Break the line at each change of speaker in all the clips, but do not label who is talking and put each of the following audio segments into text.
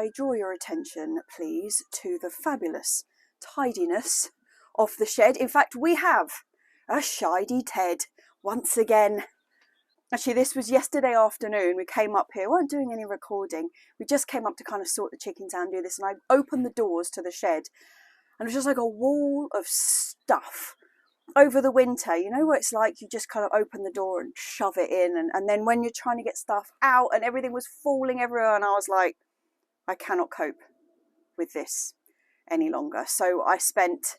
I draw your attention, please, to the fabulous tidiness of the shed. In fact, we have a Shidy Ted once again. Actually, this was yesterday afternoon. We came up here, we weren't doing any recording. We just came up to kind of sort the chickens out and do this. And I opened the doors to the shed and it was just like a wall of stuff over the winter. You know what it's like? You just kind of open the door and shove it in. And then when you're trying to get stuff out and everything was falling everywhere. And I was like, I cannot cope with this any longer. So I spent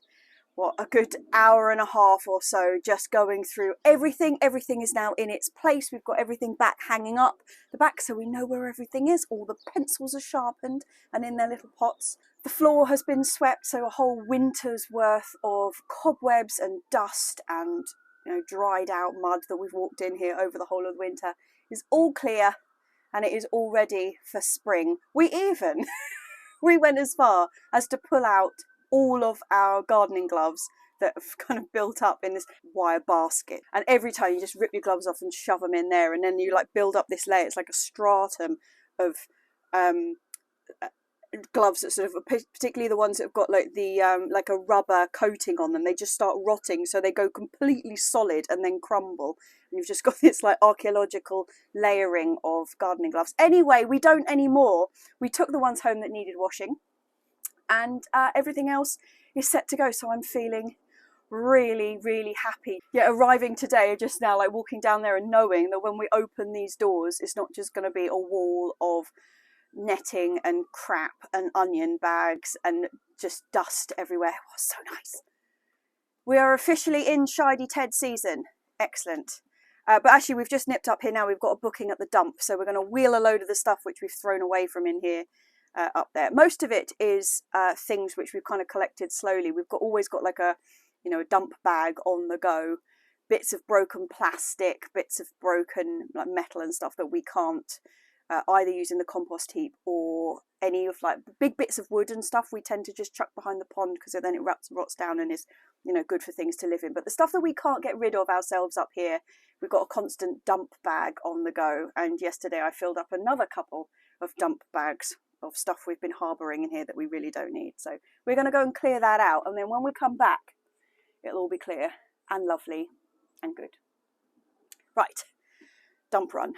a good hour and a half or so just going through everything. Everything is now in its place. We've got everything back hanging up the back so we know where everything is. All the pencils are sharpened and in their little pots. The floor has been swept, so a whole winter's worth of cobwebs and dust and dried out mud that we've walked in here over the whole of the winter is all clear and it is all ready for spring. We went as far as to pull out all of our gardening gloves that have kind of built up in this wire basket. And every time you just rip your gloves off and shove them in there, and then you like build up this layer. It's like a stratum of gloves that sort of, particularly the ones that have got like the like a rubber coating on them, they just start rotting, so they go completely solid and then crumble. And you've just got this like archaeological layering of gardening gloves. Anyway, we don't anymore. We took the ones home that needed washing. And everything else is set to go, so I'm feeling really, really happy. Yeah, arriving today, just now, like walking down there and knowing that when we open these doors, it's not just going to be a wall of netting and crap and onion bags and just dust everywhere. It was so nice. We are officially in Shidy Ted season. Excellent. But actually, we've just nipped up here now. We've got a booking at the dump, so we're going to wheel a load of the stuff which we've thrown away from in here up there. Most of it is things which we've kind of collected slowly. We've always got like a dump bag on the go, bits of broken plastic, bits of broken like metal and stuff that we can't either use in the compost heap, or any of like big bits of wood and stuff we tend to just chuck behind the pond because then it rots down and is good for things to live in. But the stuff that we can't get rid of ourselves up here, we've got a constant dump bag on the go. And yesterday I filled up another couple of dump bags of stuff we've been harbouring in here that we really don't need. So we're going to go and clear that out, and then when we come back it'll all be clear and lovely and good. Right, dump run.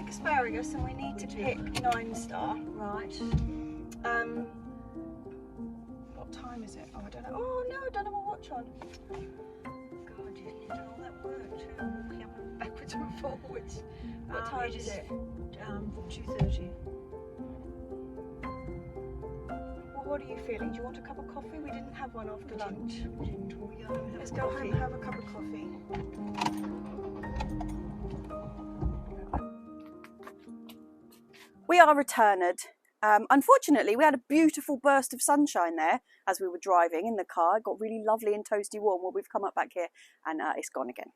Asparagus, and we need to pick 9-star.
Right.
What time is it? Oh, I don't know. Oh no, I don't have my watch on.
God, you did all that work too, walking up and backwards and forwards.
What time is it?
2:30.
Well, what are you feeling? Do you want a cup of coffee? We didn't have one after lunch.
We didn't. We'll go home and have
Let's
a
go home
coffee.
and have a cup of coffee. We are returned. Unfortunately, we had a beautiful burst of sunshine there as we were driving in the car. It got really lovely and toasty warm. Well, we've come up back here and it's gone again.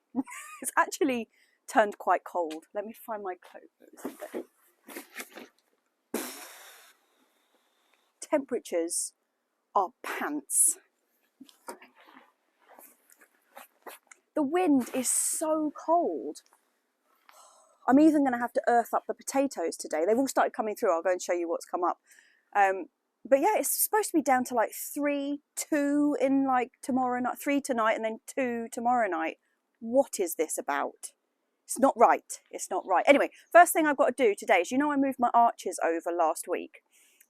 It's actually turned quite cold. Let me find my clothes. Temperatures are pants. the wind is so cold. I'm even going to have to earth up the potatoes today. They've all started coming through. I'll go and show you what's come up. But yeah, it's supposed to be down to like 3, 2 in like tomorrow night, 3 tonight and then 2 tomorrow night. What is this about? It's not right. It's not right. Anyway, first thing I've got to do today is, you know, I moved my arches over last week.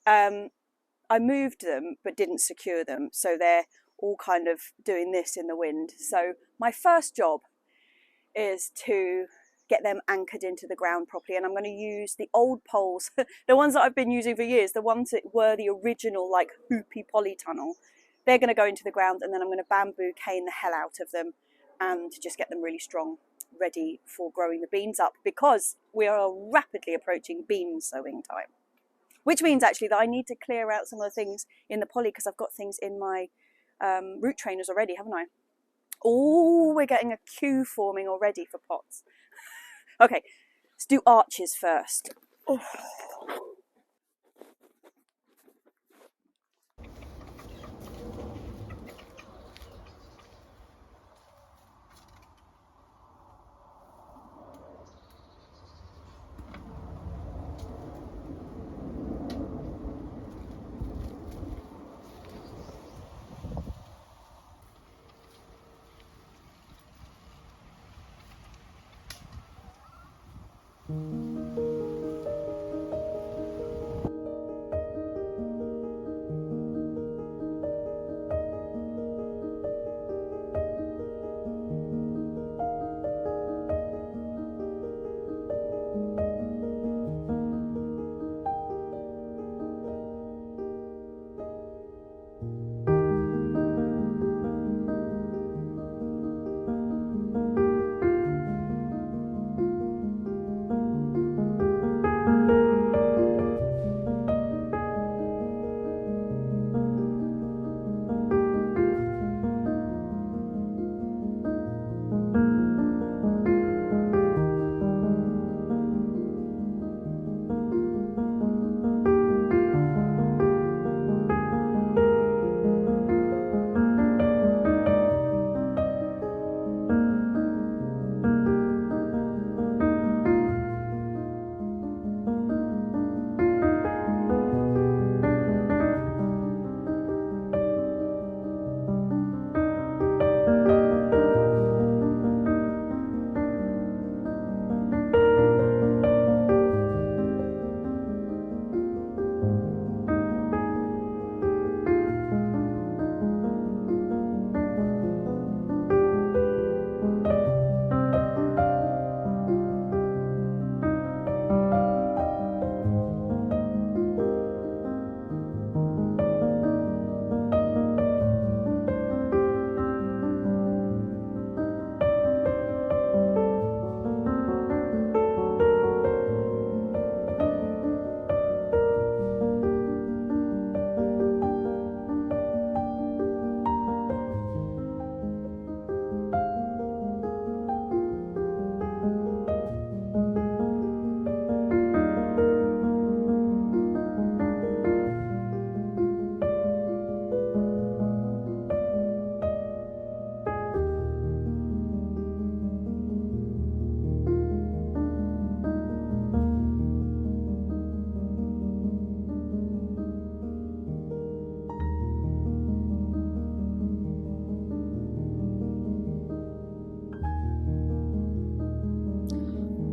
I moved them but didn't secure them, so they're all kind of doing this in the wind. So my first job is to get them anchored into the ground properly, and I'm going to use the old poles, the ones that I've been using for years, the ones that were the original like hoopy polytunnel. They're going to go into the ground, and then I'm going to bamboo cane the hell out of them and just get them really strong, ready for growing the beans up, because we are rapidly approaching bean sowing time. Which means actually that I need to clear out some of the things in the poly, because I've got things in my root trainers already, haven't I? Oh, we're getting a queue forming already for pots. Okay, let's do arches first. Oh.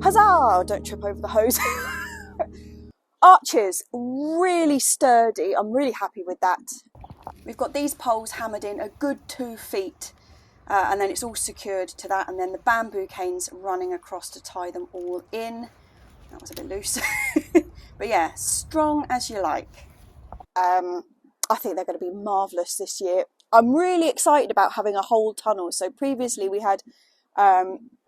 Huzzah! Don't trip over the hose. Arches, really sturdy. I'm really happy with that. We've got these poles hammered in a good 2 feet, and then it's all secured to that, and then the bamboo canes running across to tie them all in. That was a bit loose. But yeah, strong as you like. I think they're going to be marvellous this year. I'm really excited about having a whole tunnel. So previously we had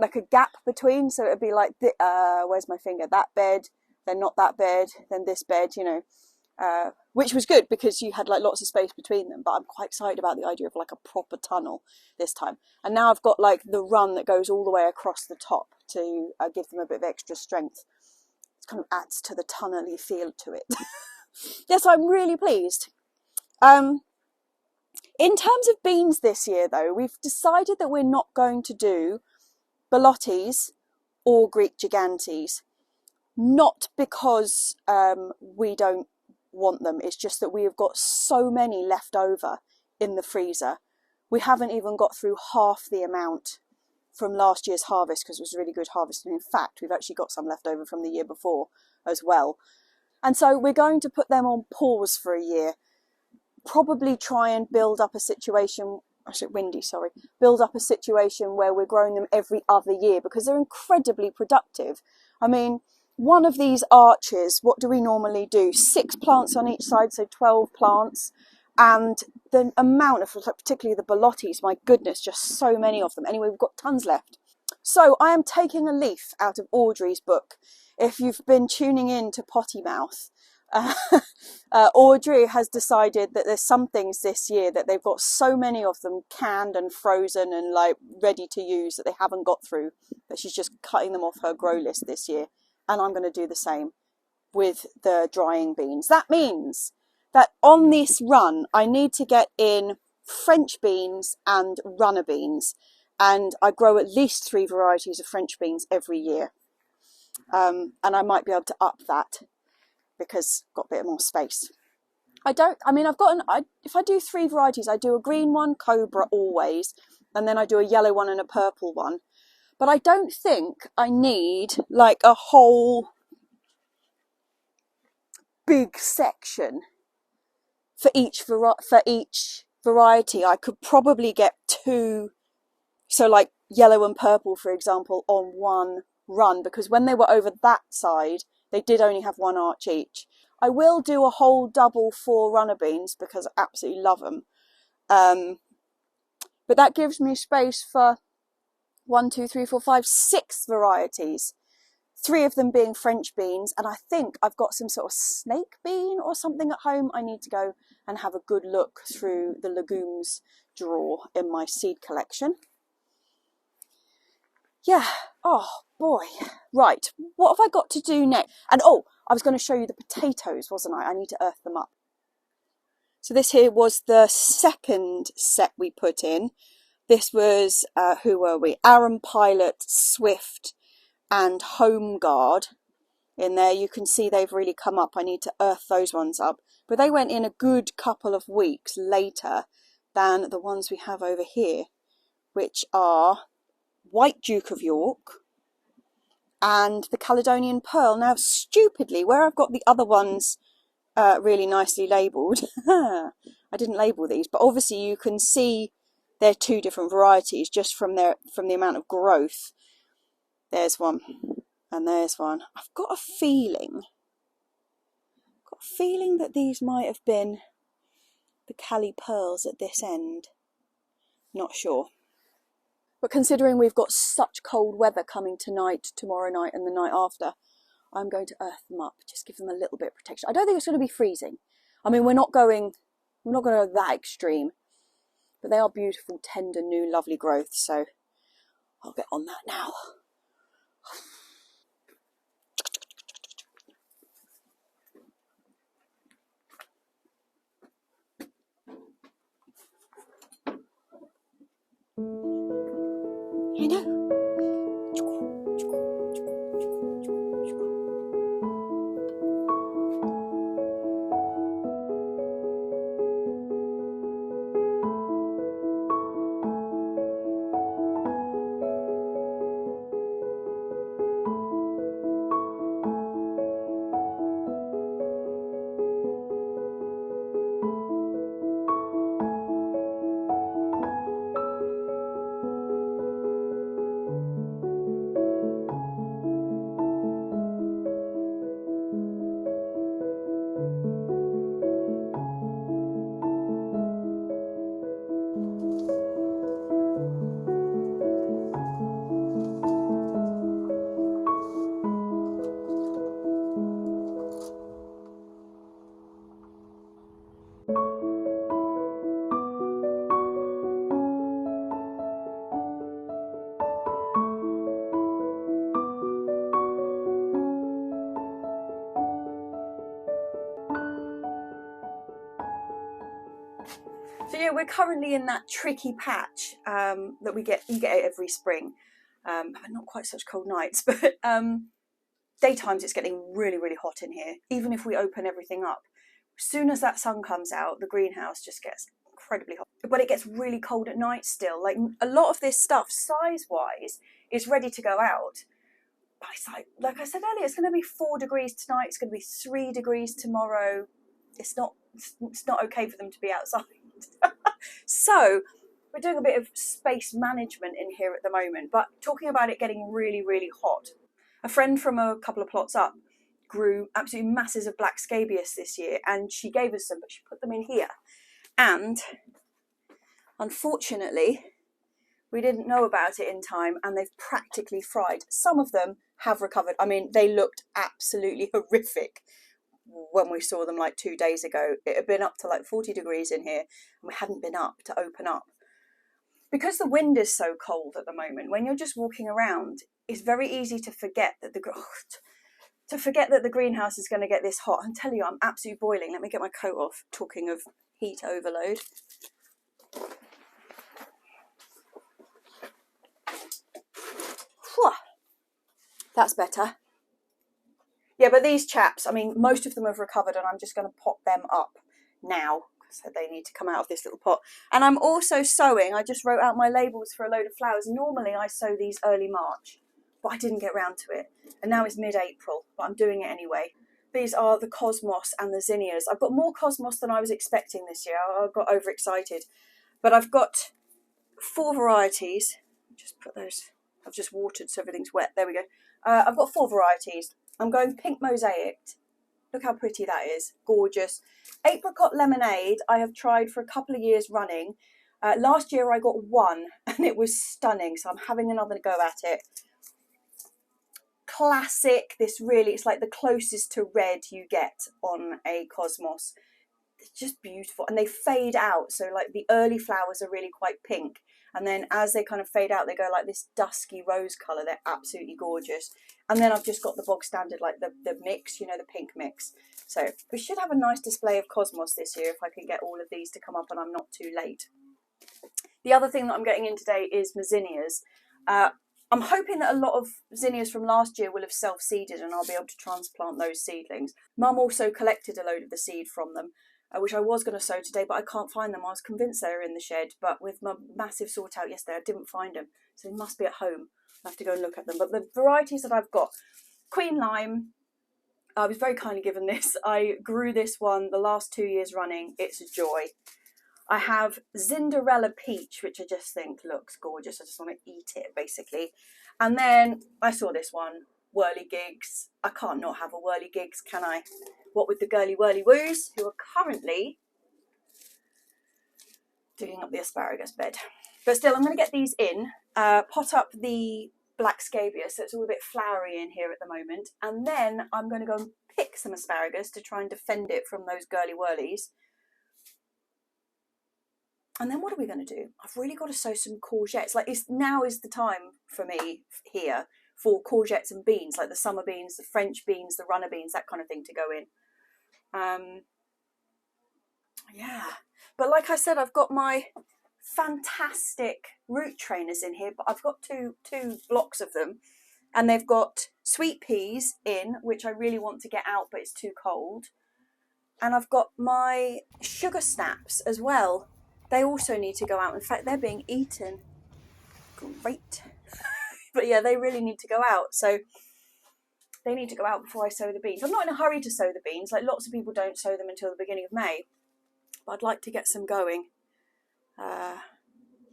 like a gap between, so it would be like where's my finger, that bed, then not that bed, then this bed, you know, which was good because you had like lots of space between them. But I'm quite excited about the idea of like a proper tunnel this time. And now I've got like the run that goes all the way across the top to give them a bit of extra strength. It kind of adds to the tunnel-y feel to it. Yes, I'm really pleased. In terms of beans this year, though, we've decided that we're not going to do Bolotis or Greek Gigantes. Not because we don't want them, it's just that we have got so many left over in the freezer. We haven't even got through half the amount from last year's harvest, because it was a really good harvest, and in fact we've actually got some left over from the year before as well. And so we're going to put them on pause for a year, probably try and build up a situation, build up a situation where we're growing them every other year, because they're incredibly productive. I mean, one of these arches, what do we normally do? 6 plants on each side, so 12 plants. And the amount of, particularly the Bolotis, my goodness, just so many of them. Anyway, we've got tons left. So I am taking a leaf out of Audrey's book. If you've been tuning in to Potty Mouth, Audrey has decided that there's some things this year that they've got so many of them canned and frozen and like ready to use that they haven't got through, that she's just cutting them off her grow list this year. And I'm going to do the same with the drying beans. That means that on this run, I need to get in French beans and runner beans. And I grow at least 3 varieties of French beans every year. And I might be able to up that because I've got a bit more space. If I do 3 varieties, I do a green one, Cobra always, and then I do a yellow one and a purple one. But I don't think I need like a whole big section for each variety. I could probably get 2, so like yellow and purple, for example, on one run, because when they were over that side, they did only have 1 arch each. I will do a whole double for runner beans because I absolutely love them. But that gives me space for 1, 2, 3, 4, 5, 6 varieties. 3 of them being French beans, and I think I've got some sort of snake bean or something at home. I need to go and have a good look through the legumes drawer in my seed collection. Yeah, oh boy. Right, what have I got to do next? And oh, I was going to show you the potatoes, wasn't I? I need to earth them up. So this here was the second set we put in. This was, who were we? Aaron Pilot, Swift, and Home Guard. In there, you can see they've really come up. I need to earth those ones up. But they went in a good couple of weeks later than the ones we have over here, which are White Duke of York and the Caledonian Pearl. Now, stupidly, where I've got the other ones really nicely labelled, I didn't label these, but obviously you can see they're 2 different varieties just from the amount of growth. There's one, and there's one. I've got a feeling that these might have been the Cali Pearls at this end. Not sure. But considering we've got such cold weather coming tonight, tomorrow night, and the night after, I'm going to earth them up, just give them a little bit of protection. I don't think it's going to be freezing. I mean, we're not going to go that extreme, but they are beautiful, tender, new, lovely growth. So I'll get on that now. I know. So yeah, we're currently in that tricky patch that you get it every spring. Not quite such cold nights, but daytimes it's getting really, really hot in here, even if we open everything up. As soon as that sun comes out, the greenhouse just gets incredibly hot. But it gets really cold at night still. Like a lot of this stuff, size-wise, is ready to go out. But it's like I said earlier, it's going to be 4 degrees tonight. It's going to be 3 degrees tomorrow. It's not okay for them to be outside. So we're doing a bit of space management in here at the moment. But talking about it getting really, really hot, a friend from a couple of plots up grew absolutely masses of black scabious this year, and she gave us some, but she put them in here. And unfortunately, we didn't know about it in time, and they've practically fried. Some of them have recovered. I mean, they looked absolutely horrific when we saw them like 2 days ago. It had been up to like 40 degrees in here, and we hadn't been up to open up. Because the wind is so cold at the moment, when you're just walking around, it's very easy to forget that the greenhouse is going to get this hot. I'm telling you, I'm absolutely boiling. Let me get my coat off, talking of heat overload. Whew. That's better. Yeah, but these chaps, I mean, most of them have recovered, and I'm just going to pop them up now. So they need to come out of this little pot. And I'm also sowing. I just wrote out my labels for a load of flowers. Normally I sow these early March, but I didn't get round to it. And now it's mid-April, but I'm doing it anyway. These are the cosmos and the zinnias. I've got more cosmos than I was expecting this year. I got overexcited. But I've got 4 varieties. Just put those, I've just watered so everything's wet. There we go. I've got 4 varieties. I'm going pink mosaic. Look how pretty that is. Gorgeous. Apricot lemonade I have tried for a couple of years running. Last year I got 1 and it was stunning, so I'm having another go at it. Classic. This really, it's like the closest to red you get on a cosmos. It's just beautiful, and they fade out, so like the early flowers are really quite pink, and then as they kind of fade out they go like this dusky rose colour. They're absolutely gorgeous. And then I've just got the bog standard, like the mix, you know, the pink mix. So we should have a nice display of cosmos this year if I can get all of these to come up and I'm not too late. The other thing that I'm getting in today is my zinnias. I'm hoping that a lot of zinnias from last year will have self-seeded and I'll be able to transplant those seedlings. Mum also collected a load of the seed from them, which I was going to sow today, but I can't find them. I was convinced they were in the shed, but with my massive sort out yesterday, I didn't find them. So they must be at home. I have to go and look at them. But the varieties that I've got, Queen Lime, I was very kindly given this. I grew this one the last 2 years running. It's a joy. I have Cinderella Peach, which I just think looks gorgeous. I just want to eat it, basically. And then I saw this one, Whirligigs. I can't not have a Whirligigs, can I? What with the girly whirly woos, who are currently digging up the asparagus bed. But still, I'm going to get these in, pot up the black scabious, so it's all a bit flowery in here at the moment. And then I'm going to go and pick some asparagus to try and defend it from those girly whirlies. And then what are we going to do? I've really got to sow some courgettes. Like, now is the time for me here for courgettes and beans, like the summer beans, the French beans, the runner beans, that kind of thing to go in. Yeah, but like I said, I've got my fantastic root trainers in here, but I've got two blocks of them, and they've got sweet peas in, which I really want to get out, but it's too cold. And I've got my sugar snaps as well. They also need to go out. In fact, they're being eaten. Great. But yeah, they really need to go out. So they need to go out before I sow the beans. I'm not in a hurry to sow the beans. Like, lots of people don't sow them until the beginning of May. But I'd like to get some going.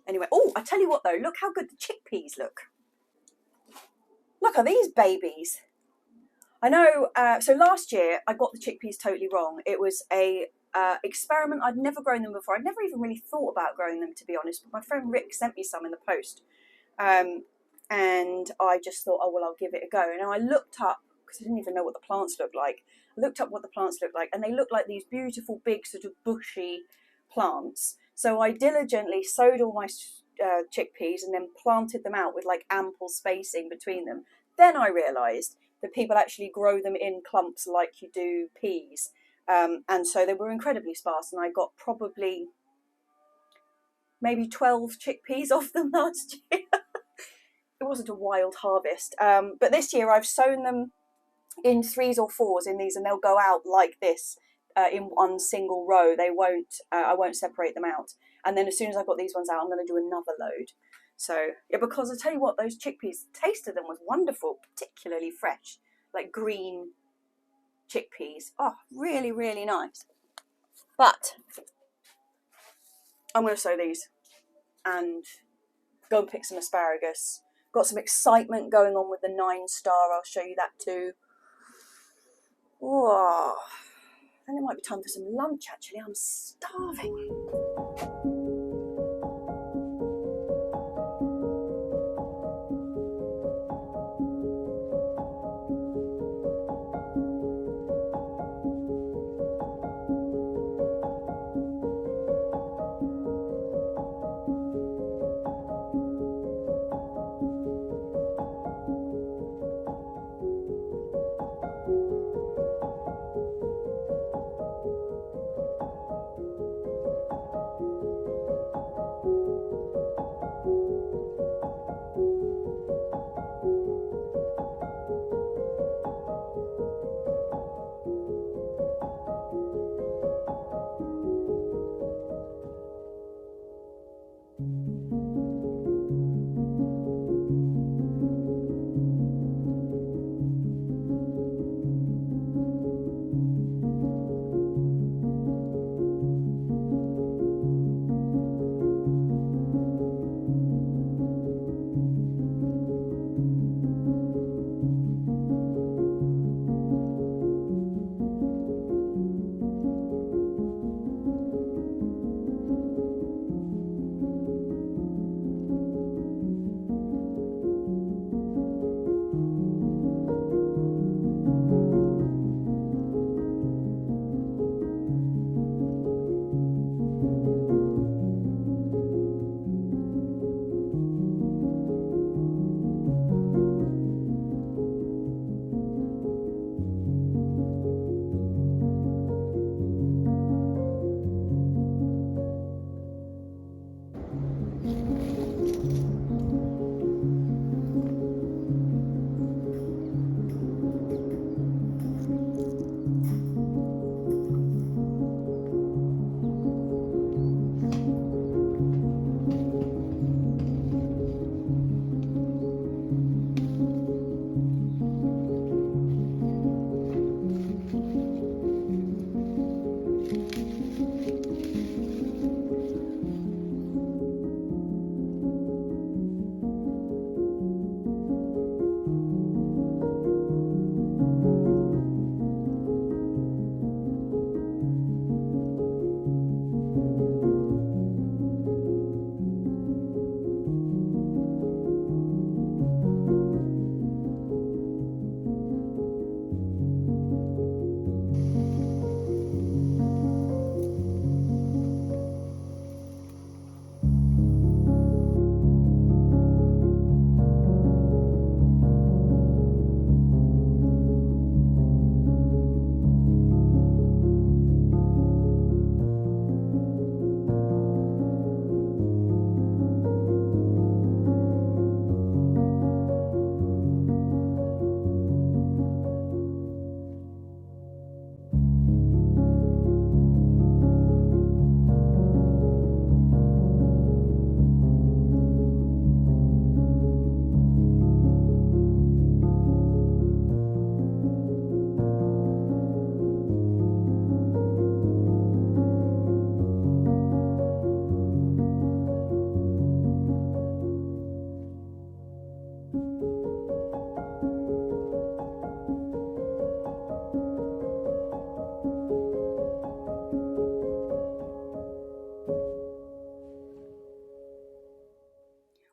Anyway, oh, I tell you what though, look how good the chickpeas look. Look at these babies. I know, so last year I got the chickpeas totally wrong. It was a experiment. I'd never grown them before. I'd never even really thought about growing them, to be honest. But my friend Rick sent me some in the post. And I just thought, oh, well, I'll give it a go. And I looked up, because I didn't even know what the plants looked like. I looked up what the plants looked like, and they look like these beautiful, big, sort of bushy plants. So I diligently sowed all my chickpeas and then planted them out with like ample spacing between them. Then I realised that people actually grow them in clumps like you do peas. And so they were incredibly sparse, and I got probably maybe 12 chickpeas off them last year. It wasn't a wild harvest, but this year I've sown them in 3s or 4s in these, and they'll go out like this in one single row. They won't. I won't separate them out. And then as soon as I've got these ones out, I'm going to do another load. So yeah, because I tell you what, those chickpeas, the taste of them was wonderful, particularly fresh, like green chickpeas. Oh, really, really nice. But I'm going to sow these and go and pick some asparagus. Got some excitement going on with the 9-star. I'll show you that too. Oh, I think it might be time for some lunch actually. I'm starving.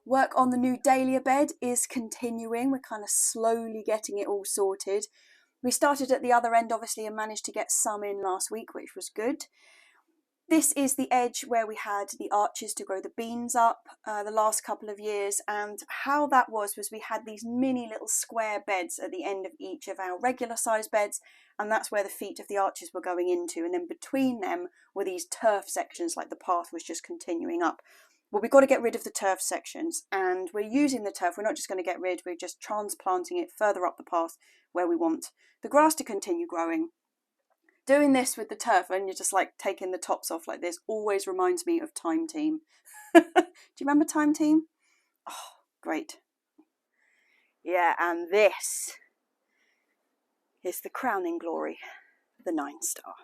Work on the new dahlia bed is continuing. We're kind of slowly getting it all sorted. We started at the other end, obviously, and managed to get some in last week, which was good. This is the edge where we had the arches to grow the beans up the last couple of years, and how that was we had these mini little square beds at the end of each of our regular size beds, and that's where the feet of the arches were going into, and then between them were these turf sections, like the path was just continuing up. well, we've got to get rid of the turf sections, and we're using the turf. We're not just going to get rid, we're just transplanting it further up the path where we want the grass to continue growing. Doing this with the turf, and you're just like taking the tops off like this, always reminds me of Time Team. Do you remember Time Team? Oh, great. Yeah, and this is the crowning glory, the 9-star.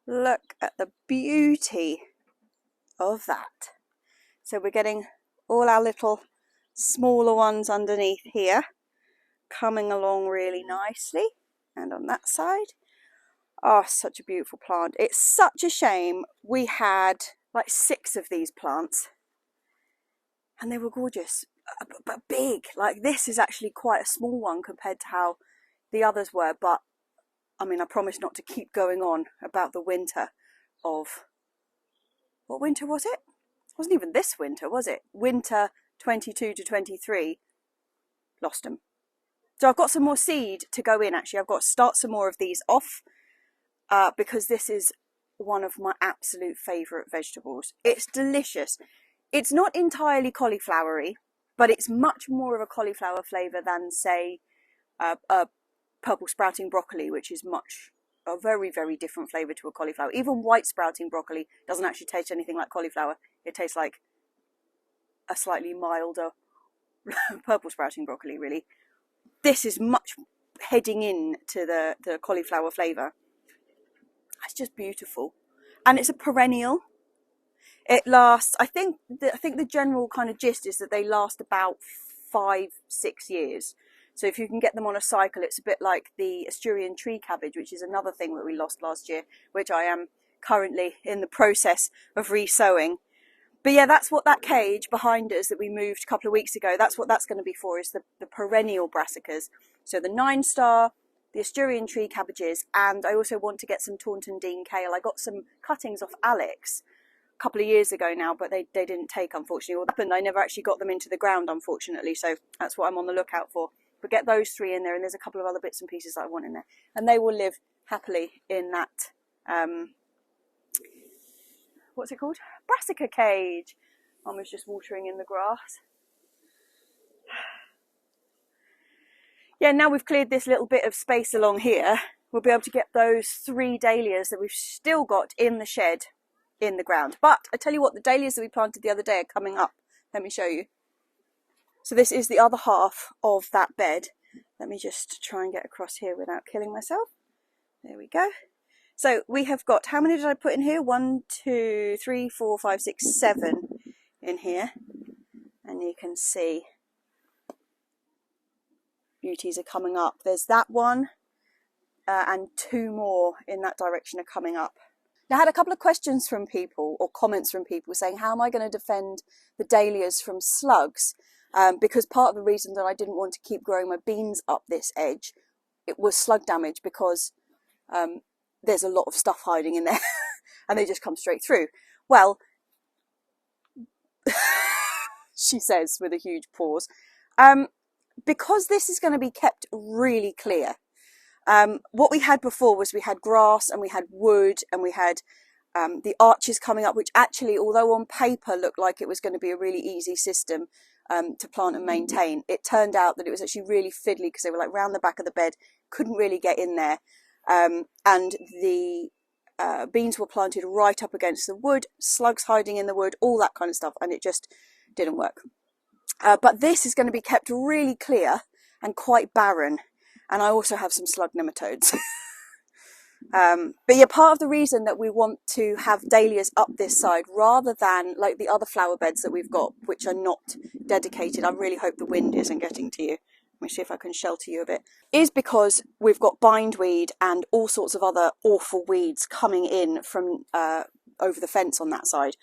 Look at the beauty of that. So we're getting all our little smaller ones underneath here coming along really nicely, and on that side. Oh, such a beautiful plant. It's such a shame we had like 6 of these plants and they were gorgeous, but big. Like this is actually quite a small one compared to how the others were, but I mean, I promise not to keep going on about the winter of, what winter was it? It wasn't even this winter, was it? Winter 22 to 23, lost them. So I've got some more seed to go in actually. I've got to start some more of these off because this is one of my absolute favourite vegetables. It's delicious. It's not entirely cauliflowery, but it's much more of a cauliflower flavour than, say, a purple sprouting broccoli, which is a very, very different flavour to a cauliflower. Even white sprouting broccoli doesn't actually taste anything like cauliflower. It tastes like a slightly milder purple sprouting broccoli, really. This is much heading in to the cauliflower flavour. It's just beautiful. And it's a perennial. It lasts, I think the general kind of gist is that they last about 5-6 years. So if you can get them on a cycle, it's a bit like the Asturian tree cabbage, which is another thing that we lost last year, which I am currently in the process of re-sowing. But yeah, that's what that cage behind us that we moved a couple of weeks ago, that's what that's going to be for, is the perennial brassicas. So the 9-star, the Asturian tree cabbages, and I also want to get some Taunton Dean kale. I got some cuttings off Alex a couple of years ago now, but they didn't take, unfortunately. What happened, I never actually got them into the ground, unfortunately, so that's what I'm on the lookout for. But get those 3 in there, and there's a couple of other bits and pieces that I want in there. And they will live happily in that, what's it called? Brassica cage. Mum was just watering in the grass. Yeah, now we've cleared this little bit of space along here, we'll be able to get those 3 dahlias that we've still got in the shed in the ground. But I tell you what, the dahlias that we planted the other day are coming up. Let me show you. So this is the other half of that bed. Let me just try and get across here without killing myself. There we go. So we have got, how many did I put in here? 1, 2, 3, 4, 5, 6, 7 in here. And you can see beauties are coming up. There's that one and 2 more in that direction are coming up. Now, I had a couple of questions from people, or comments from people, saying how am I going to defend the dahlias from slugs? Because part of the reason that I didn't want to keep growing my beans up this edge, it was slug damage, because there's a lot of stuff hiding in there and they just come straight through. Well, she says with a huge pause, because this is going to be kept really clear. What we had before was we had grass and we had wood and we had the arches coming up, which actually, although on paper looked like it was going to be a really easy system to plant and maintain, it turned out that it was actually really fiddly because they were like round the back of the bed, couldn't really get in there. And the beans were planted right up against the wood, slugs hiding in the wood, all that kind of stuff, and it just didn't work. But this is going to be kept really clear and quite barren. And I also have some slug nematodes. But yeah, part of the reason that we want to have dahlias up this side rather than like the other flower beds that we've got, which are not dedicated, I really hope the wind isn't getting to you. Let me see if I can shelter you a bit, is because we've got bindweed and all sorts of other awful weeds coming in from over the fence on that side.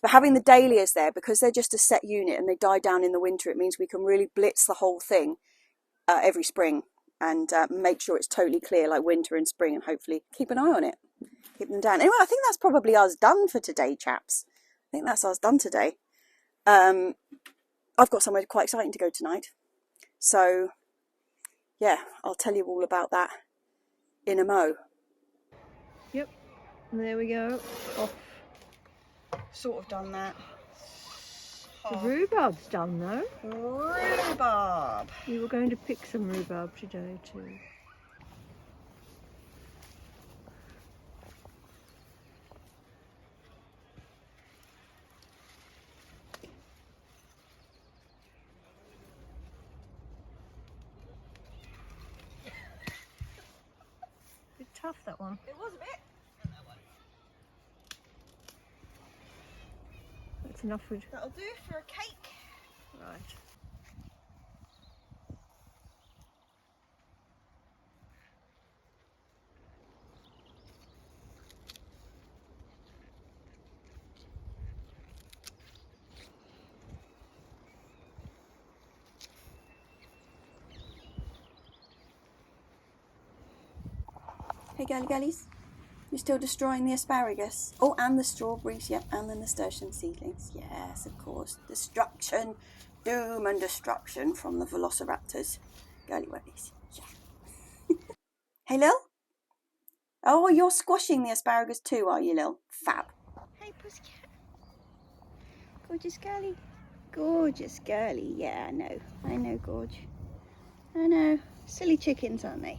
But having the dahlias there, because they're just a set unit and they die down in the winter, it means we can really blitz the whole thing every spring and make sure it's totally clear like winter and spring, and hopefully keep an eye on it, keep them down. Anyway, I think that's probably us done for today, chaps. I think that's us done today. I've got somewhere quite exciting to go tonight. So, yeah, I'll tell you all about that in a mo.
Yep, there we go. Off
sort of done that.
The rhubarb's done though.
Rhubarb.
We were going to pick some rhubarb today too. Bit tough, that one.
It was a bit.
That's enough for...
That'll do for a cake.
Right.
Hey girly girlies, you're still destroying the asparagus. Oh, and the strawberries, yep, and the nasturtium seedlings. Yes, of course. Destruction, doom and destruction from the velociraptors. Girly girlies, yeah. Hey Lil? Oh, you're squashing the asparagus too, are you, Lil? Fab. Hey pussycat. Gorgeous girly. Gorgeous girly, yeah, I know, Gorge. I know. Silly chickens, aren't they?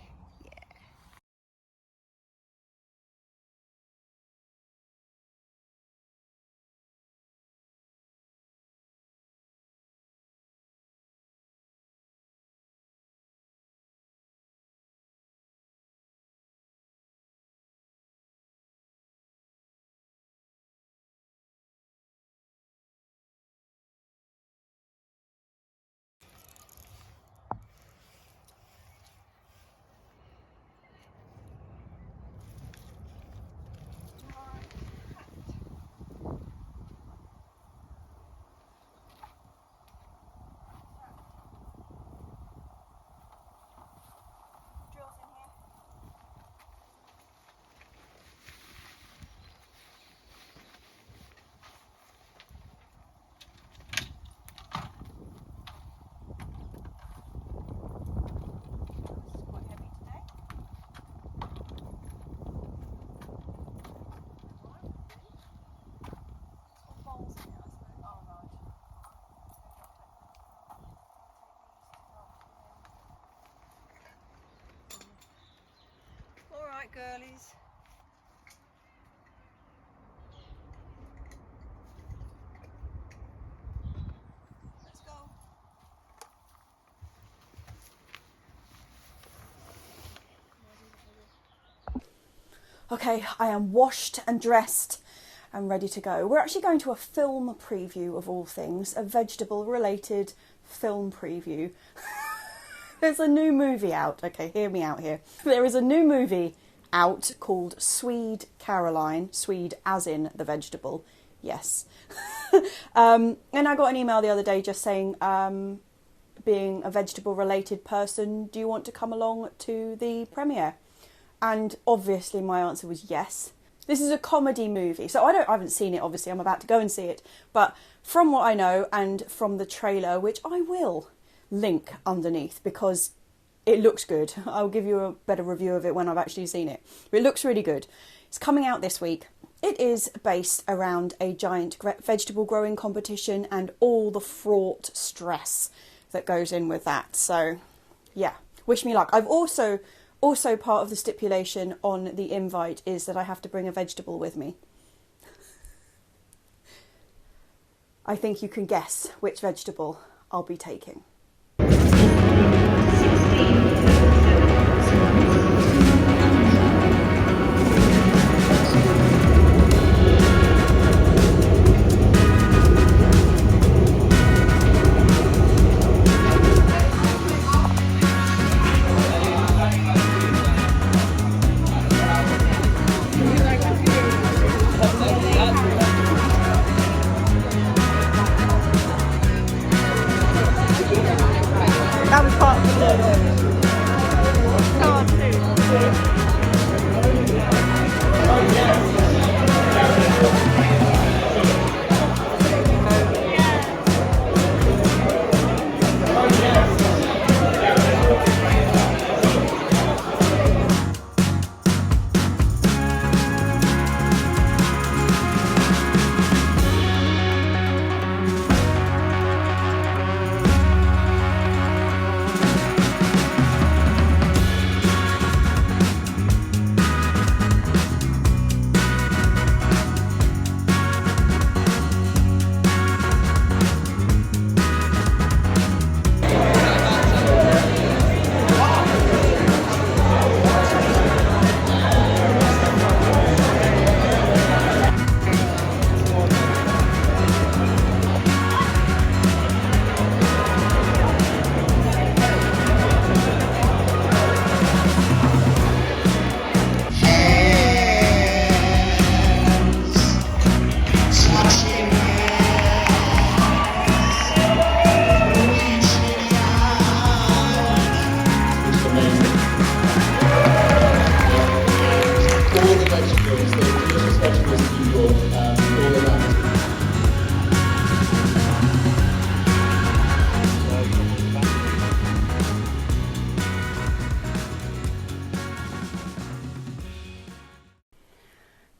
Alright girlies. Let's go.
Okay, I am washed and dressed and ready to go. We're actually going to a film preview of all things, a vegetable related film preview. There's a new movie out. Okay, hear me out here. There is a new movie out called Swede Caroline. Swede as in the vegetable. Yes. And I got an email the other day just saying, being a vegetable related person, do you want to come along to the premiere? And obviously my answer was yes. This is a comedy movie. So I haven't seen it, obviously. I'm about to go and see it. But from what I know and from the trailer, which I will link underneath because it looks good. I'll give you a better review of it when I've actually seen it. But it looks really good. It's coming out this week. It is based around a giant vegetable growing competition and all the fraught stress that goes in with that. So yeah, wish me luck. I've also part of the stipulation on the invite is that I have to bring a vegetable with me. I think you can guess which vegetable I'll be taking. That was part of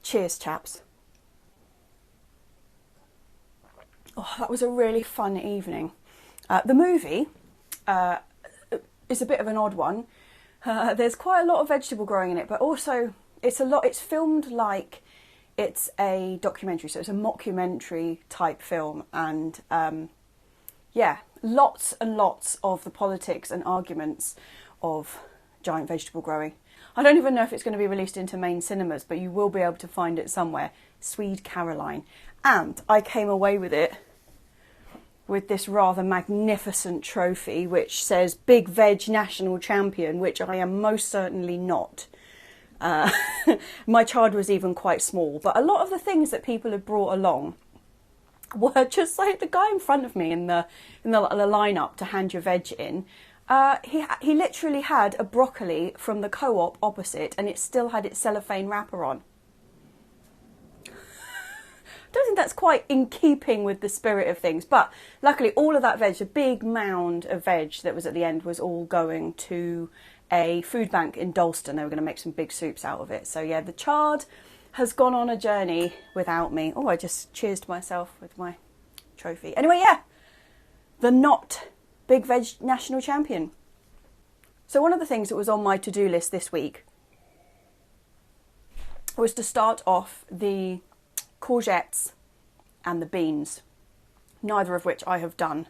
Cheers, chaps. Oh, that was a really fun evening. The movie is a bit of an odd one. There's quite a lot of vegetable growing in it, but also it's filmed like it's a documentary, so it's a mockumentary type film, and yeah, lots and lots of the politics and arguments of giant vegetable growing. I don't even know if it's going to be released into main cinemas, but you will be able to find it somewhere. Swede Caroline. And I came away with it with this rather magnificent trophy which says Big Veg National Champion, which I am most certainly not. My chard was even quite small, but a lot of the things that people had brought along were just like the guy in front of me in the lineup to hand your veg in. He literally had a broccoli from the co-op opposite, and it still had its cellophane wrapper on. I don't think that's quite in keeping with the spirit of things, but luckily all of that veg, the big mound of veg that was at the end, was all going to a food bank in Dalston. They were going to make some big soups out of it. So yeah, the chard has gone on a journey without me. Oh, I just cheersed myself with my trophy. Anyway, yeah, the not Big Veg National Champion. So one of the things that was on my to-do list this week was to start off the courgettes and the beans, neither of which I have done.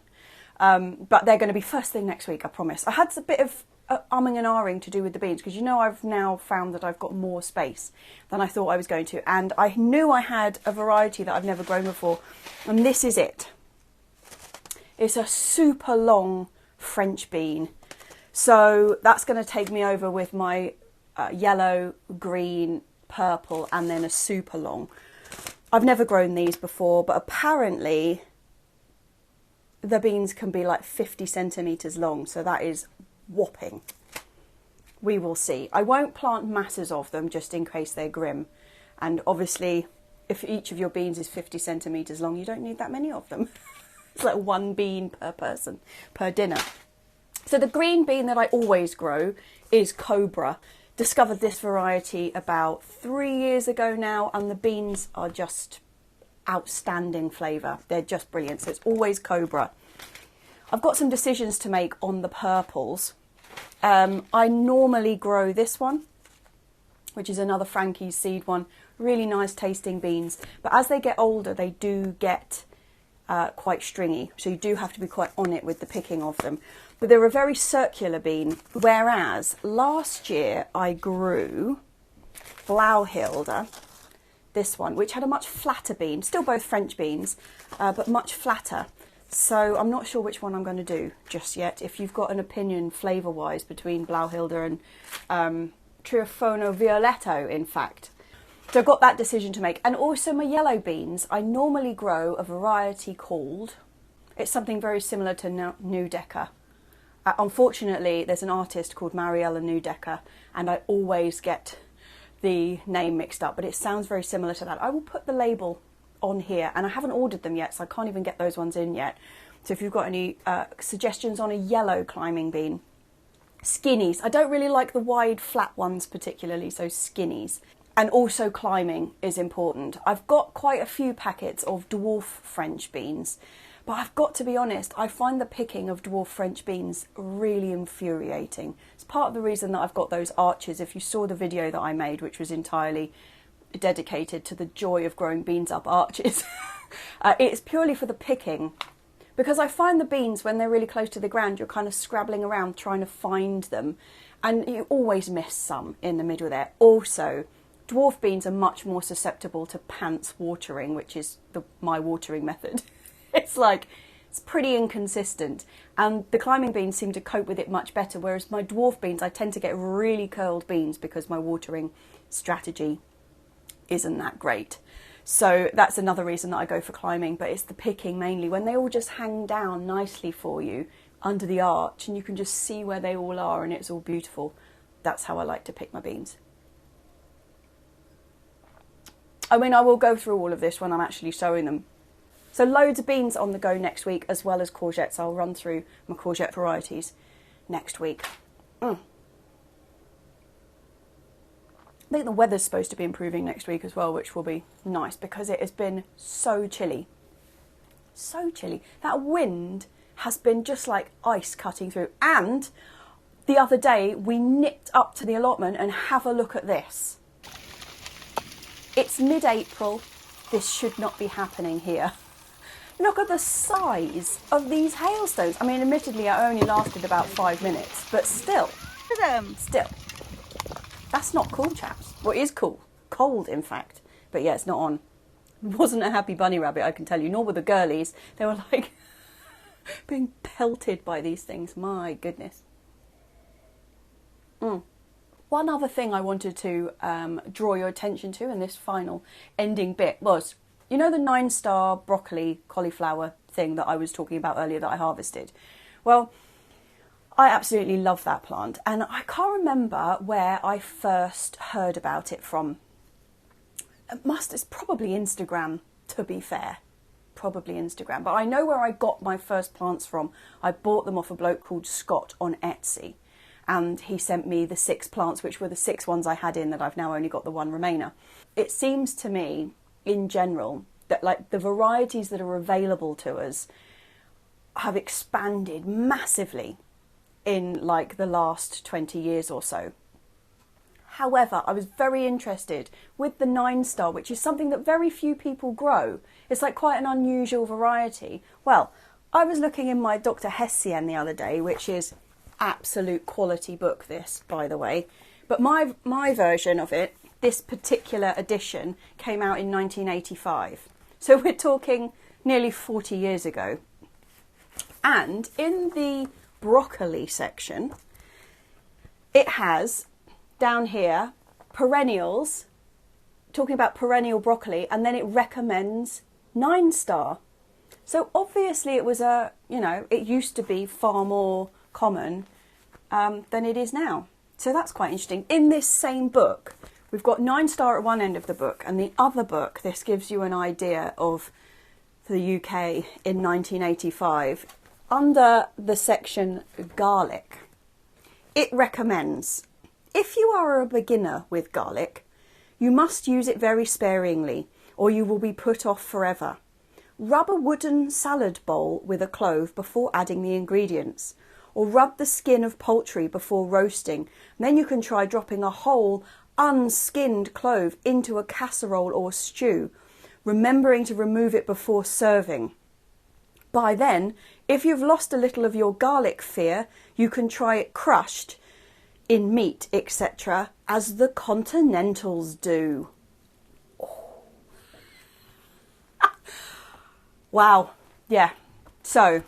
But they're going to be first thing next week, I promise. I had a bit of umming and ahhing to do with the beans, because you know I've now found that I've got more space than I thought I was going to, and I knew I had a variety that I've never grown before, and this is it. It's a super long French bean, so that's going to take me over with my yellow, green, purple, and then a super long. I've never grown these before, but apparently the beans can be like 50 centimetres long, so that is whopping. We will see. I won't plant masses of them just in case they're grim, and obviously if each of your beans is 50 centimetres long, you don't need that many of them. It's like one bean per person per dinner. So the green bean that I always grow is Cobra. Discovered this variety about 3 years ago now, and the beans are just outstanding flavour. They're just brilliant. So it's always Cobra. I've got some decisions to make on the purples. I normally grow this one, which is another Frankie's seed one. Really nice tasting beans. But as they get older, they do get quite stringy. So you do have to be quite on it with the picking of them. But they're a very circular bean, whereas last year I grew Blauhilde, this one, which had a much flatter bean, still both French beans, but much flatter. So I'm not sure which one I'm going to do just yet. If you've got an opinion flavour-wise between Blauhilde and Triofono Violetto, in fact. So I've got that decision to make. And also my yellow beans, I normally grow a variety called, it's something very similar to Nudecker. Unfortunately, there's an artist called Mariella Nudecker, and I always get the name mixed up, but it sounds very similar to that. I will put the label on here, and I haven't ordered them yet, so I can't even get those ones in yet. So if you've got any suggestions on a yellow climbing bean. Skinnies. I don't really like the wide flat ones particularly, so skinnies. And also climbing is important. I've got quite a few packets of dwarf French beans, but I've got to be honest, I find the picking of dwarf French beans really infuriating. It's part of the reason that I've got those arches. If you saw the video that I made, which was entirely dedicated to the joy of growing beans up arches, it's purely for the picking. Because I find the beans, when they're really close to the ground, you're kind of scrabbling around trying to find them, and you always miss some in the middle there. Also, dwarf beans are much more susceptible to pants watering, which is my watering method. It's pretty inconsistent, and the climbing beans seem to cope with it much better, whereas my dwarf beans, I tend to get really curled beans because my watering strategy isn't that great. So that's another reason that I go for climbing, but it's the picking mainly, when they all just hang down nicely for you under the arch and you can just see where they all are and it's all beautiful. That's how I like to pick my beans. I mean, I will go through all of this when I'm actually sowing them. So loads of beans on the go next week, as well as courgettes. I'll run through my courgette varieties next week. I think the weather's supposed to be improving next week as well, which will be nice because it has been so chilly. So chilly. That wind has been just like ice cutting through. And the other day we nipped up to the allotment and have a look at this. It's mid-April. This should not be happening here. Look at the size of these hailstones. I mean, admittedly, it only lasted about 5 minutes, but still.
Look at them.
Still. That's not cool, chaps. Well, it is cool. Cold, in fact. But yeah, it's not on. It wasn't a happy bunny rabbit, I can tell you. Nor were the girlies. They were like being pelted by these things. My goodness. One other thing I wanted to draw your attention to in this final ending bit was, you know the 9-star broccoli cauliflower thing that I was talking about earlier that I harvested? Well, I absolutely love that plant, and I can't remember where I first heard about it from. It's probably Instagram, to be fair. Probably Instagram. But I know where I got my first plants from. I bought them off a bloke called Scott on Etsy. And he sent me the 6 plants, which were the 6 ones I had in that I've now only got the 1 remainer. It seems to me, in general, that like the varieties that are available to us have expanded massively in like the last 20 years or so. However, I was very interested with the 9-star, which is something that very few people grow. It's like quite an unusual variety. Well, I was looking in my Dr. Hessian the other day, which is absolute quality book, this, by the way. But my version of it, this particular edition, came out in 1985. So we're talking nearly 40 years ago. And in the broccoli section, it has down here perennials, talking about perennial broccoli, and then it recommends 9-star. So obviously it was it used to be far more common than it is now. So that's quite interesting. In this same book, we've got 9-star at one end of the book, and the other book, this gives you an idea of the UK in 1985. Under the section garlic, it recommends, if you are a beginner with garlic, you must use it very sparingly or you will be put off forever. Rub a wooden salad bowl with a clove before adding the ingredients, or rub the skin of poultry before roasting. And then you can try dropping a whole unskinned clove into a casserole or stew, remembering to remove it before serving. By then, if you've lost a little of your garlic fear, you can try it crushed in meat, etc., as the continentals do. Oh. Wow, yeah. So,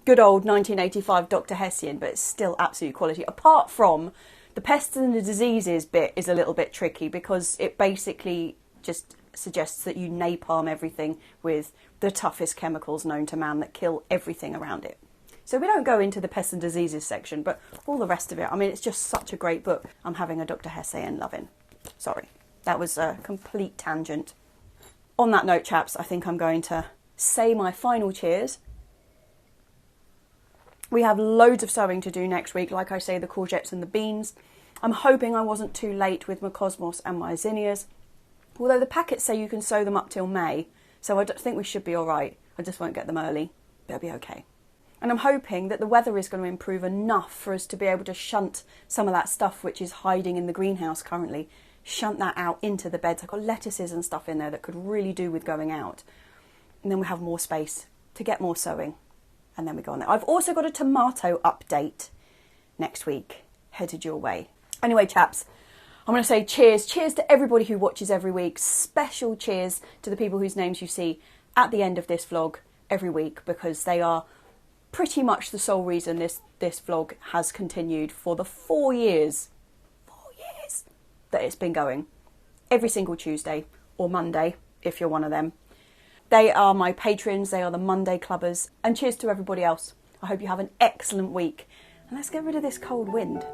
good old 1985 Dr. Hessian, but it's still absolute quality. Apart from the pests and the diseases bit is a little bit tricky because it basically just suggests that you napalm everything with the toughest chemicals known to man that kill everything around it. So we don't go into the pests and diseases section, but all the rest of it, I mean, it's just such a great book. I'm having a Dr. Hessian loving. Sorry, that was a complete tangent. On that note, chaps, I think I'm going to say my final cheers. We have loads of sowing to do next week, like I say, the courgettes and the beans. I'm hoping I wasn't too late with my cosmos and my zinnias, although the packets say you can sow them up till May, so I think we should be all right. I just won't get them early, but it'll be okay. And I'm hoping that the weather is going to improve enough for us to be able to shunt some of that stuff which is hiding in the greenhouse currently, shunt that out into the beds. I've got lettuces and stuff in there that could really do with going out. And then we have more space to get more sowing. And then we go on there. I've also got a tomato update next week headed your way. Anyway, chaps, I'm going to say cheers. Cheers to everybody who watches every week. Special cheers to the people whose names you see at the end of this vlog every week, because they are pretty much the sole reason this vlog has continued for the 4 years that it's been going. Every single Tuesday or Monday, if you're one of them. They are my patrons, they are the Monday clubbers, and cheers to everybody else. I hope you have an excellent week. And let's get rid of this cold wind.